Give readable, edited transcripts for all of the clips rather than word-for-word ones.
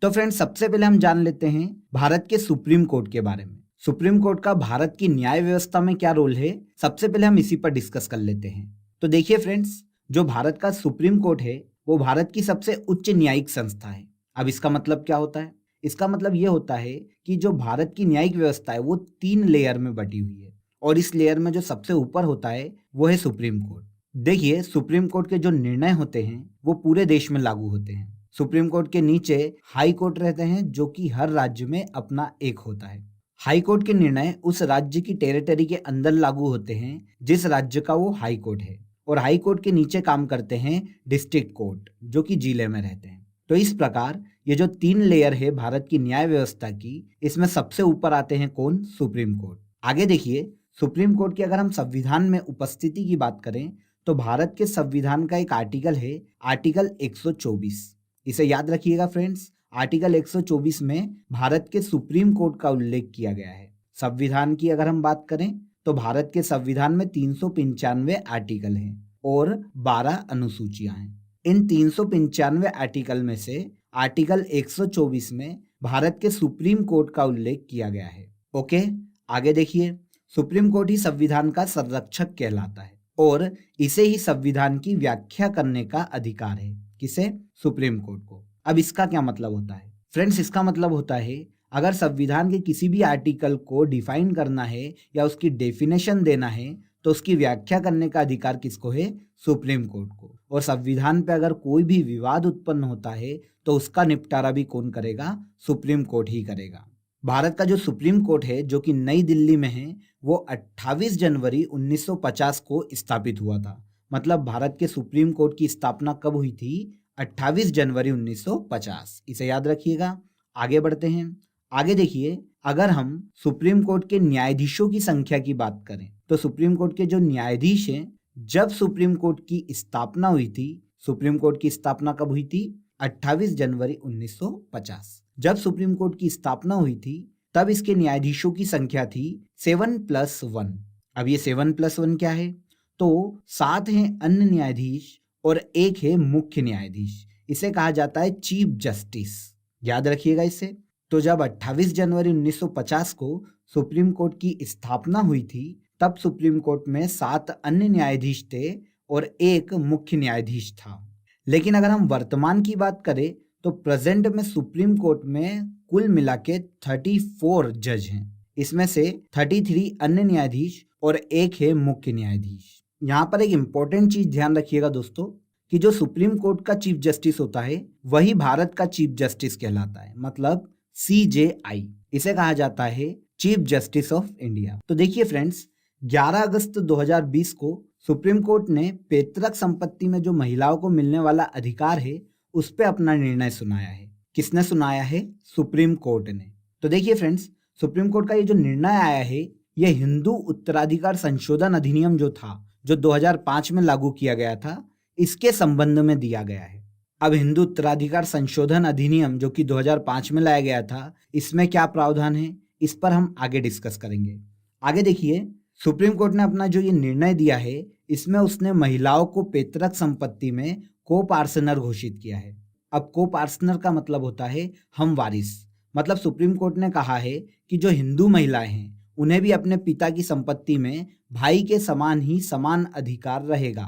तो फ्रेंड्स, सबसे पहले हम जान लेते हैं भारत के सुप्रीम कोर्ट के बारे में। सुप्रीम कोर्ट का भारत की न्याय व्यवस्था में क्या रोल है, सबसे पहले हम इसी पर डिस्कस कर लेते हैं। तो देखिए फ्रेंड्स, जो भारत का सुप्रीम कोर्ट है वो भारत की सबसे उच्च न्यायिक संस्था है। अब इसका मतलब क्या होता है? इसका मतलब ये होता है कि जो भारत की न्यायिक व्यवस्था है वो 3 लेयर में बटी हुई है, और इस लेयर में जो सबसे ऊपर होता है वो है सुप्रीम कोर्ट। देखिए, सुप्रीम कोर्ट के जो निर्णय होते हैं वो पूरे देश में लागू होते हैं। सुप्रीम कोर्ट के नीचे हाई कोर्ट रहते हैं, जो कि हर राज्य में अपना एक होता है। हाई कोर्ट के निर्णय उस राज्य की टेरिटरी के अंदर लागू होते हैं जिस राज्य का वो हाई कोर्ट है, और हाई कोर्ट के नीचे काम करते हैं डिस्ट्रिक्ट कोर्ट, जो कि जिले में रहते हैं। तो इस प्रकार ये जो 3 लेयर है भारत की न्याय व्यवस्था की, इसमें सबसे ऊपर आते हैं कौन? Supreme court. आगे देखिए, सुप्रीम कोर्ट की अगर हम संविधान में उपस्थिति की बात करें तो भारत के संविधान का एक आर्टिकल है, आर्टिकल 124। इसे याद रखिएगा फ्रेंड्स, आर्टिकल 124 में भारत के सुप्रीम कोर्ट का उल्लेख किया गया है। संविधान की अगर हम बात करें तो भारत के संविधान में 395 आर्टिकल हैं और 12 अनुसूचियां हैं। इन 395 आर्टिकल में से आर्टिकल 124 में भारत के सुप्रीम कोर्ट का उल्लेख किया गया है। ओके, आगे देखिए, सुप्रीम कोर्ट ही संविधान का संरक्षक कहलाता है और इसे ही संविधान की व्याख्या करने का अधिकार है। किसे? सुप्रीम कोर्ट को। अब इसका क्या मतलब होता है? फ्रेंड्स, इसका मतलब होता है अगर संविधान के किसी भी आर्टिकल को डिफाइन करना है या उसकी डेफिनेशन देना है तो उसकी व्याख्या करने का अधिकार किसको है? सुप्रीम कोर्ट को। और संविधान पे अगर कोई भी विवाद उत्पन्न होता है तो उसका निपटारा भी कौन करेगा? सुप्रीम कोर्ट ही करेगा। भारत का जो सुप्रीम कोर्ट है, जो कि नई दिल्ली में है, वो 28 जनवरी 1950 को स्थापित हुआ था। मतलब भारत के सुप्रीम कोर्ट की स्थापना कब हुई थी? 28 जनवरी 1950। इसे याद रखिएगा। आगे बढ़ते हैं। आगे देखिए, अगर हम सुप्रीम कोर्ट के न्यायाधीशों की संख्या की बात करें तो सुप्रीम कोर्ट के जो न्यायाधीश हैं, जब सुप्रीम कोर्ट की स्थापना हुई थी, सुप्रीम कोर्ट की स्थापना कब हुई थी? 28 जनवरी 1950। जब सुप्रीम कोर्ट की स्थापना हुई थी तब इसके न्यायाधीशों की संख्या थी 7+1। अब ये 7+1 क्या है? तो 7 हैं अन्य न्यायाधीश और 1 है मुख्य न्यायाधीश। इसे कहा जाता है चीफ जस्टिस। याद रखिएगा इसे। तो जब 28 जनवरी 1950 को सुप्रीम कोर्ट की स्थापना हुई थी तब सुप्रीम कोर्ट में 7 अन्य न्यायाधीश थे और 1 मुख्य न्यायाधीश था। लेकिन अगर हम वर्तमान की बात करें तो प्रेजेंट में सुप्रीम कोर्ट में कुल मिला के 34 जज हैं। इसमें से 33 अन्य न्यायाधीश और 1 है मुख्य न्यायाधीश। यहाँ पर एक इंपॉर्टेंट चीज ध्यान रखिएगा दोस्तों, कि जो सुप्रीम कोर्ट का चीफ जस्टिस होता है वही भारत का चीफ जस्टिस कहलाता है, मतलब CJI। इसे कहा जाता है चीफ जस्टिस ऑफ इंडिया। तो देखिए फ्रेंड्स, 11 अगस्त 2020 को सुप्रीम कोर्ट ने पैतृक संपत्ति में जो महिलाओं को मिलने वाला अधिकार है उस पर अपना निर्णय सुनाया है। किसने सुनाया है? सुप्रीम कोर्ट ने। तो देखिए फ्रेंड्स, सुप्रीम कोर्ट का ये जो निर्णय आया है, ये हिंदू उत्तराधिकार संशोधन अधिनियम जो था, जो 2005 में लागू किया गया था, इसके संबंध में दिया गया है। अब हिंदू उत्तराधिकार संशोधन अधिनियम जो कि 2005 में लाया गया था, इसमें क्या प्रावधान है, इस पर हम आगे डिस्कस करेंगे। आगे देखिए, सुप्रीम कोर्ट ने अपना जो ये निर्णय दिया है, इसमें उसने महिलाओं को पैतृक संपत्ति में को पार्सनर घोषित किया है। अब को पार्सनर का मतलब होता है हम वारिस। मतलब सुप्रीम कोर्ट ने कहा है कि जो हिंदू महिलाएं हैं उन्हें भी अपने पिता की संपत्ति में भाई के समान ही समान अधिकार रहेगा।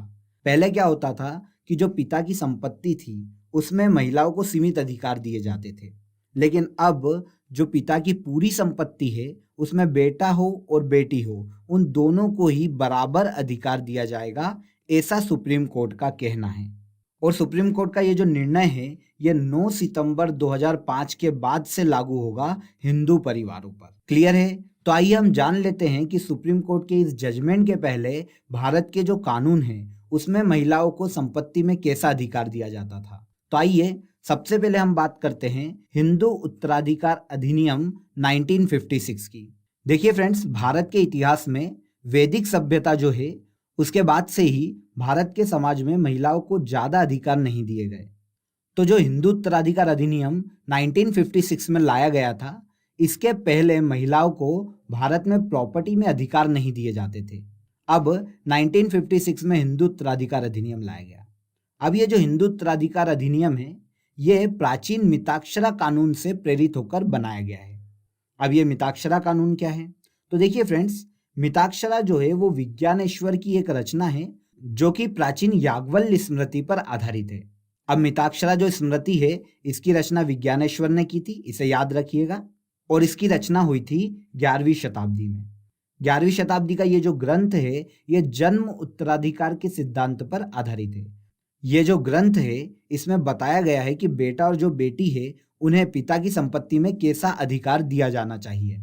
पहले क्या होता था कि जो पिता की संपत्ति थी उसमें महिलाओं को सीमित अधिकार दिए जाते थे, लेकिन अब जो पिता की पूरी संपत्ति है उसमें बेटा हो और बेटी हो, उन दोनों को ही बराबर अधिकार दिया जाएगा, ऐसा सुप्रीम कोर्ट का कहना है। और सुप्रीम कोर्ट का ये जो निर्णय है ये 9 सितंबर 2005 के बाद से लागू होगा हिंदू परिवारों पर। क्लियर है? तो आइए हम जान लेते हैं कि सुप्रीम कोर्ट के इस जजमेंट के पहले भारत के जो कानून हैं उसमें महिलाओं को संपत्ति में कैसा अधिकार दिया जाता था। तो आइए सबसे पहले हम बात करते हैं हिंदू उत्तराधिकार अधिनियम 1956 की। देखिए फ्रेंड्स, भारत के इतिहास में वैदिक सभ्यता जो है उसके बाद से ही भारत के समाज में महिलाओं को ज्यादा अधिकार नहीं दिए गए। तो जो हिंदू उत्तराधिकार अधिनियम 1956 में लाया गया था, इसके पहले महिलाओं को भारत में प्रॉपर्टी में अधिकार नहीं दिए जाते थे। अब 1956 में हिंदू उत्तराधिकार अधिनियम लाया गया। अब ये जो हिंदू उत्तराधिकार अधिनियम है ये प्राचीन मिताक्षरा कानून से प्रेरित होकर बनाया गया है। अब ये मिताक्षरा कानून क्या है? तो देखिए फ्रेंड्स, मिताक्षरा जो है वो विज्ञानेश्वर की एक रचना है जो कि प्राचीन याज्ञवल्क्य स्मृति पर आधारित है। अब मिताक्षरा जो स्मृति है इसकी रचना विज्ञानेश्वर ने की थी, इसे याद रखिएगा। और इसकी रचना हुई थी 11वीं शताब्दी में। 11वीं शताब्दी का ये जो ग्रंथ है ये जन्म उत्तराधिकार के सिद्धांत पर आधारित है। ये जो ग्रंथ है इसमें बताया गया है कि बेटा और जो बेटी है उन्हें पिता की संपत्ति में कैसा अधिकार दिया जाना चाहिए।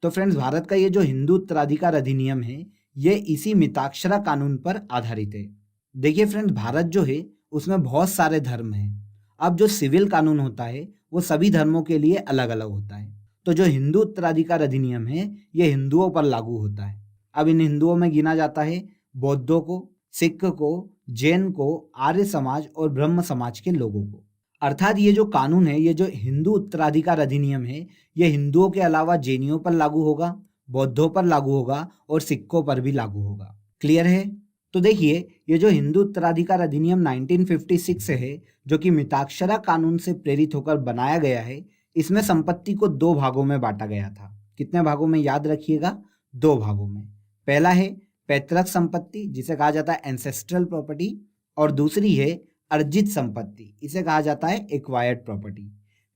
तो फ्रेंड्स, भारत का ये जो हिंदू उत्तराधिकार अधिनियम है ये इसी मिताक्षरा कानून पर आधारित है। देखिए फ्रेंड्स, भारत जो है उसमें बहुत सारे धर्म हैं। अब जो सिविल कानून होता है वो सभी धर्मों के लिए अलग अलग होता है। तो जो हिंदू उत्तराधिकार अधिनियम है ये हिंदुओं पर लागू होता है। अब इन हिंदुओं में गिना जाता है बौद्धों को, सिख को, जैन को, आर्य समाज और ब्रह्म समाज के लोगों को। अर्थात ये जो कानून है, ये जो हिंदू उत्तराधिकार अधिनियम है, ये हिंदुओं के अलावा जैनियों पर लागू होगा, बौद्धों पर लागू होगा और सिखों पर भी लागू होगा। क्लियर है? तो देखिए, ये जो हिंदू उत्तराधिकार अधिनियम 1956 है जो कि मिताक्षरा कानून से प्रेरित होकर बनाया गया है, इसमें संपत्ति को 2 भागों में बांटा गया था। कितने भागों में? याद रखिएगा, 2 भागों में। पहला है पैतृक संपत्ति जिसे कहा जाता है एंसेस्ट्रल प्रॉपर्टी, और दूसरी है अर्जित संपत्ति, इसे कहा जाता है एक्वायर्ड प्रॉपर्टी।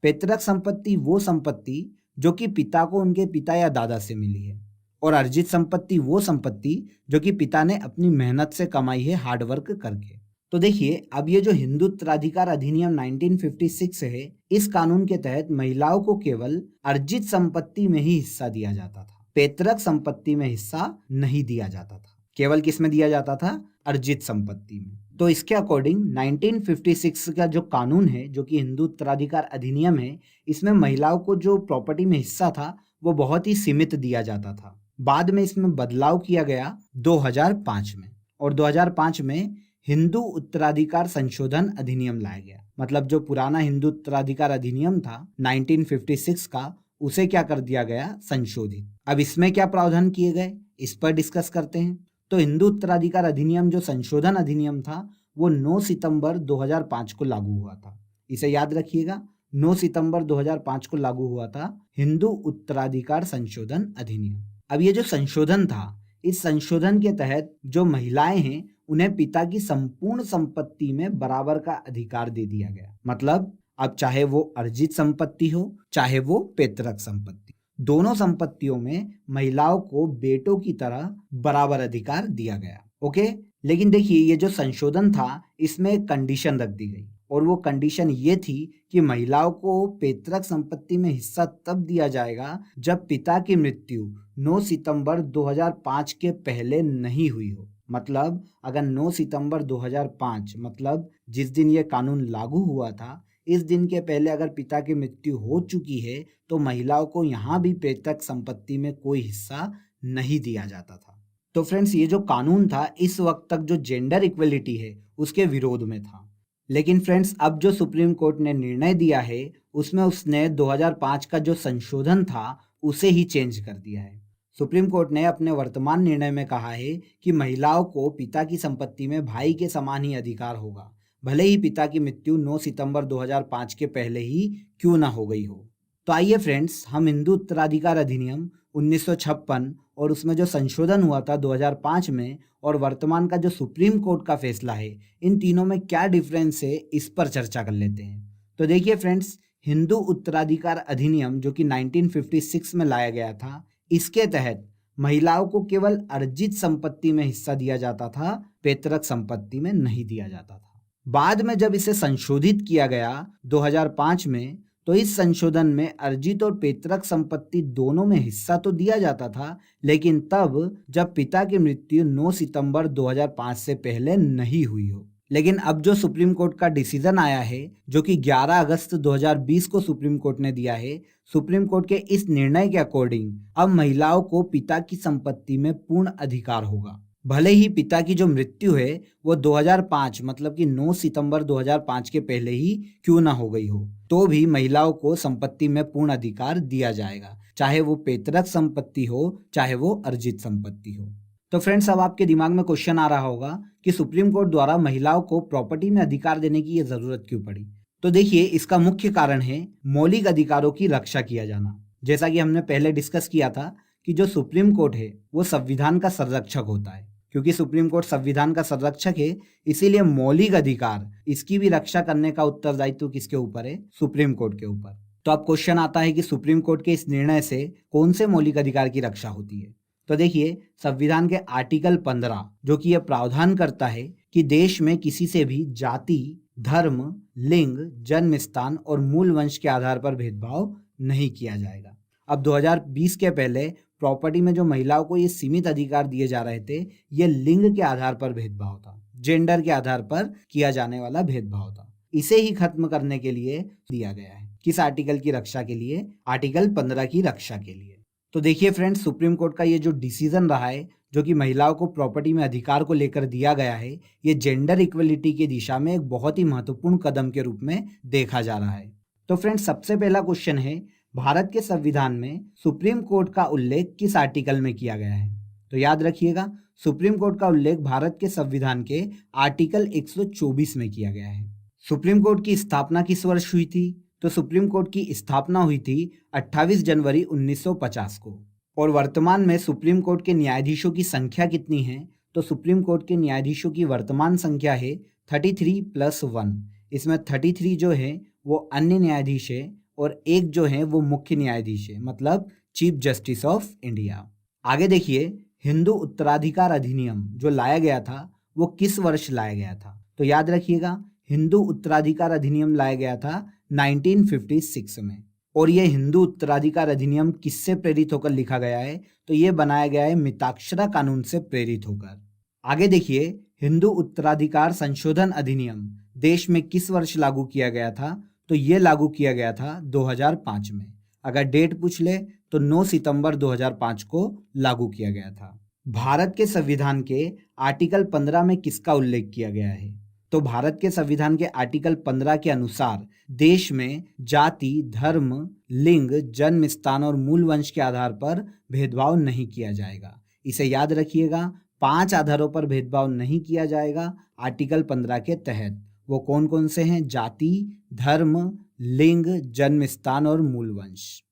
पैतृक संपत्ति वो संपत्ति जो कि पिता को उनके पिता या दादा से मिली है, और अर्जित संपत्ति वो संपत्ति जो कि पिता ने अपनी मेहनत से कमाई है, हार्डवर्क करके। तो देखिए, अब ये जो हिंदू उत्तराधिकार अधिनियम 1956 है, इस कानून के तहत महिलाओं को केवल अर्जित संपत्ति में ही हिस्सा दिया जाता था, पैतृक संपत्ति में हिस्सा नहीं दिया जाता था। केवल किस में दिया जाता था? अर्जित संपत्ति में। तो इसके अकॉर्डिंग 1956 का जो कानून है, जो कि हिंदू उत्तराधिकार अधिनियम है, इसमें महिलाओं को जो प्रॉपर्टी में हिस्सा था वो बहुत ही सीमित दिया जाता था। बाद में इसमें बदलाव किया गया 2005 में, और 2005 में हिंदू उत्तराधिकार संशोधन अधिनियम लाया गया। मतलब जो पुराना हिंदू उत्तराधिकार अधिनियम था 1956 का, उसे क्या कर दिया गया? संशोधित। अब इसमें क्या प्रावधान किए गए, इस पर डिस्कस करते हैं। तो हिंदू उत्तराधिकार अधिनियम जो संशोधन अधिनियम था वो 9 सितंबर 2005 को लागू हुआ था। इसे याद रखिएगा, 9 सितंबर 2005 को लागू हुआ था हिंदू उत्तराधिकार संशोधन अधिनियम। अब ये जो संशोधन था, इस संशोधन के तहत जो महिलाएं हैं उन्हें पिता की संपूर्ण संपत्ति में बराबर का अधिकार दे दिया गया। मतलब अब चाहे वो अर्जित संपत्ति हो चाहे वो पैतृक संपत्ति, दोनों संपत्तियों में महिलाओं को बेटों की तरह बराबर अधिकार दिया गया। ओके, लेकिन देखिए ये जो संशोधन था इसमें एक कंडीशन रख दी गई, और वो कंडीशन ये थी कि महिलाओं को पैतृक संपत्ति में हिस्सा तब दिया जाएगा जब पिता की मृत्यु 9 सितंबर 2005 के पहले नहीं हुई हो। मतलब अगर 9 सितंबर 2005 मतलब जिस दिन ये कानून लागू हुआ था, इस दिन के पहले अगर पिता की मृत्यु हो चुकी है तो महिलाओं को यहाँ भी पैतृक संपत्ति में कोई हिस्सा नहीं दिया जाता था। तो फ्रेंड्स, ये जो कानून था इस वक्त तक जो जेंडर इक्वलिटी है उसके विरोध में था। लेकिन फ्रेंड्स, अब जो सुप्रीम कोर्ट ने निर्णय दिया है उसमें उसने 2005 का जो संशोधन था उसे ही चेंज कर दिया है। सुप्रीम कोर्ट ने अपने वर्तमान निर्णय में कहा है कि महिलाओं को पिता की संपत्ति में भाई के समान ही अधिकार होगा, भले ही पिता की मृत्यु 9 सितंबर 2005 के पहले ही क्यों ना हो गई हो। तो आइए फ्रेंड्स, हम हिंदू उत्तराधिकार अधिनियम 1956 और उसमें जो संशोधन हुआ था 2005 में, और वर्तमान का जो सुप्रीम कोर्ट का फैसला है, इन तीनों में क्या डिफरेंस है इस पर चर्चा कर लेते हैं। तो देखिए फ्रेंड्स, हिंदू उत्तराधिकार अधिनियम जो कि 1956 में लाया गया था, इसके तहत महिलाओं को केवल अर्जित संपत्ति में हिस्सा दिया जाता था, पैतृक संपत्ति में नहीं दिया जाता था। बाद में जब इसे संशोधित किया गया 2005 में, तो इस संशोधन में अर्जित और पैतृक संपत्ति दोनों में हिस्सा तो दिया जाता था, लेकिन तब जब पिता की मृत्यु 9 सितंबर 2005 से पहले नहीं हुई हो। लेकिन अब जो सुप्रीम कोर्ट का डिसीजन आया है, जो कि 11 अगस्त 2020 को सुप्रीम कोर्ट ने दिया है, सुप्रीम कोर्ट के इस निर्णय के अकॉर्डिंग अब महिलाओं को पिता की संपत्ति में पूर्ण अधिकार होगा। भले ही पिता की जो मृत्यु है वो 2005 मतलब कि 9 सितंबर 2005 के पहले ही क्यों ना हो गई हो, तो भी महिलाओं को संपत्ति में पूर्ण अधिकार दिया जाएगा, चाहे वो पैतृक संपत्ति हो चाहे वो अर्जित संपत्ति हो। तो फ्रेंड्स, अब आपके दिमाग में क्वेश्चन आ रहा होगा कि सुप्रीम कोर्ट द्वारा महिलाओं को प्रॉपर्टी में अधिकार देने की ये जरूरत क्यों पड़ी। तो देखिए इसका मुख्य कारण है मौलिक अधिकारों की रक्षा किया जाना। जैसा कि हमने पहले डिस्कस किया था कि जो सुप्रीम कोर्ट है वो संविधान का संरक्षक होता है। क्योंकि सुप्रीम कोर्ट संविधान का संरक्षक है, इसीलिए मौलिक अधिकार इसकी भी रक्षा करने का उत्तरदायित्व किसके ऊपर है? सुप्रीम कोर्ट के ऊपर। तो अब क्वेश्चन आता है कि सुप्रीम कोर्ट के इस निर्णय से कौन से मौलिक अधिकार की रक्षा होती है? तो देखिए संविधान के आर्टिकल 15 जो कि यह प्रावधान करता है कि देश में किसी से भी जाति, धर्म, लिंग, जन्म स्थान और मूल वंश के आधार पर भेदभाव नहीं किया जाएगा। अब 2020 के पहले प्रॉपर्टी में जो महिलाओं को ये सीमित अधिकार दिए जा रहे थे, ये लिंग के आधार पर भेदभाव था, जेंडर के आधार पर किया जाने वाला भेदभाव था। इसे ही खत्म करने के लिए दिया गया है। किस आर्टिकल की रक्षा के लिए? आर्टिकल 15 की रक्षा के लिए। तो देखिए फ्रेंड्स, सुप्रीम कोर्ट का ये जो डिसीजन रहा है, जो कि महिलाओं को प्रॉपर्टी में अधिकार को लेकर दिया गया है, ये जेंडर इक्वलिटी की दिशा में एक बहुत ही महत्वपूर्ण कदम के रूप में देखा जा रहा है। तो फ्रेंड्स, सबसे पहला क्वेश्चन है, भारत के संविधान में सुप्रीम कोर्ट का उल्लेख किस आर्टिकल में किया गया है? तो याद रखिएगा, सुप्रीम कोर्ट का उल्लेख भारत के संविधान के आर्टिकल 124 में किया गया है। सुप्रीम कोर्ट की स्थापना किस वर्ष हुई थी? तो सुप्रीम कोर्ट की स्थापना हुई थी 28 जनवरी 1950 को। और वर्तमान में सुप्रीम कोर्ट के न्यायाधीशों की संख्या कितनी है? तो सुप्रीम कोर्ट के न्यायाधीशों की वर्तमान संख्या है 33+1। इसमें 33 जो है वो अन्य न्यायाधीश है और एक जो है वो मुख्य न्यायाधीश है, मतलब चीफ जस्टिस ऑफ इंडिया। आगे देखिए, हिंदू उत्तराधिकार अधिनियम जो लाया गया था वो किस वर्ष लाया गया था? तो याद रखिएगा, हिंदू उत्तराधिकार अधिनियम लाया गया था 1956 में। और ये हिंदू उत्तराधिकार अधिनियम किससे प्रेरित होकर लिखा गया है? तो ये बनाया गया है मिताक्षरा कानून से प्रेरित होकर। आगे देखिए, हिंदू उत्तराधिकार संशोधन अधिनियम देश में किस वर्ष लागू किया गया था? तो ये लागू किया गया था 2005 में। अगर डेट पूछ ले तो 9 सितंबर 2005 को लागू किया गया था। भारत के संविधान के आर्टिकल 15 में किसका उल्लेख किया गया है? तो भारत के संविधान के आर्टिकल 15 के अनुसार देश में जाति, धर्म, लिंग, जन्म स्थान और मूल वंश के आधार पर भेदभाव नहीं किया जाएगा। इसे याद रखिएगा, 5 आधारों पर भेदभाव नहीं किया जाएगा आर्टिकल 15 के तहत। वो कौन कौन से हैं? जाति, धर्म, लिंग, जन्म स्थान और मूल वंश।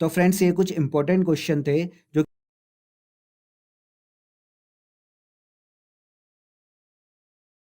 तो फ्रेंड्स, ये कुछ इंपॉर्टेंट क्वेश्चन थे जो